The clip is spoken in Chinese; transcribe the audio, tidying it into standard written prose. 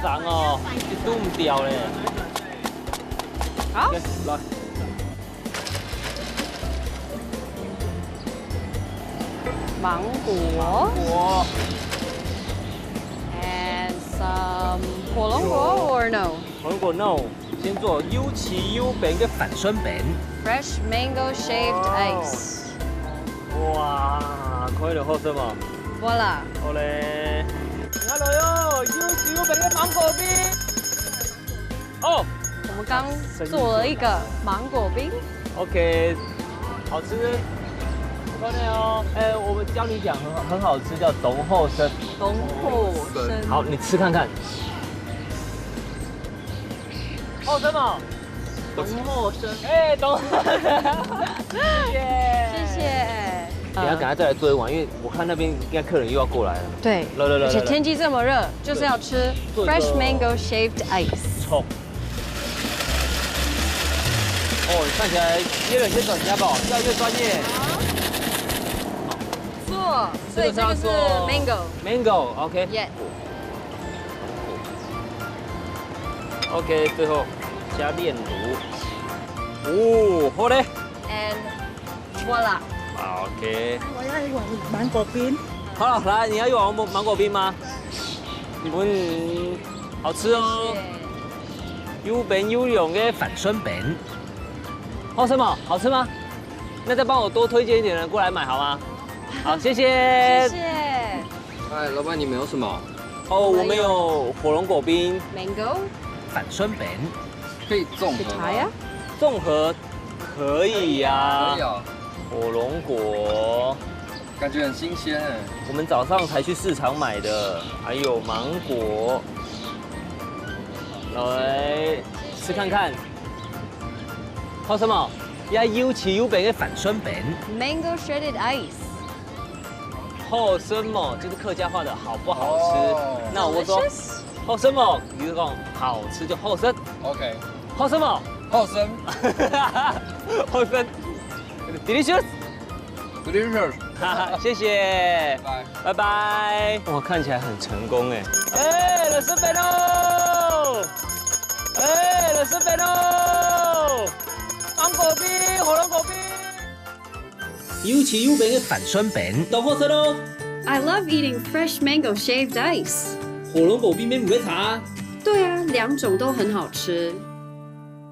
长哦，一嘟唔掉咧。好，来。芒果果。 and some 火龙果 or no 火龙果 no， 先做优奇优饼嘅粉酸饼。 fresh mango shaved ice。哇，可以了，好什么？ Voila， 好嘞。来了哟，优奇优饼嘅芒果冰。哦。 我们刚做了一个芒果冰。 OK， 好吃。快点哦！我们教你讲很好吃，叫董后生。董后生。好，你吃看看。后生哦。董后生。哎，董后生。谢谢。谢谢。等一下，赶快再来做一碗，因为我看那边应该客人又要过来了。对，而且天气这么热，就是要吃 fresh mango shaved ice。冲！哦，你看起来接了些专家吧，越来越专业。做，所以这个是 mango。mango，OK。Yes。OK， 最后加炼乳。哦，好嘞。And voila。 OK。我要一碗芒果冰。好了，来，你要一碗芒果冰吗？好吃哦。优饼优用的粉酸饼。好吃吗？好吃吗？那再帮我多推荐一点人过来买好吗？好，谢谢。谢谢。哎，老板，你们有什么？哦，我们有火龙果冰、 mango 粉酸饼，可以综合吗？呀。综合可以呀。可以啊。火龙果，感觉很新鲜哎。我们早上才去市场买的，还有芒果，来吃看看。好什么？要优奇优饼的粉酸饼。 mango shredded ice。 好什么？就是客家话的好不好吃？那我说好什么？比如讲好吃就好生。 OK。好什么？后生。好生。Delicious。 Delicious。谢谢。拜。拜拜。哇，看起来很成功哎。哎，了生饼喽！哎，了生饼喽！芒果冰、火龙果冰。优奇优饼嘅粉酸饼，到货室喽！ I love eating fresh mango shaved ice。火龙果冰边唔会茶。对啊，两种都很好吃。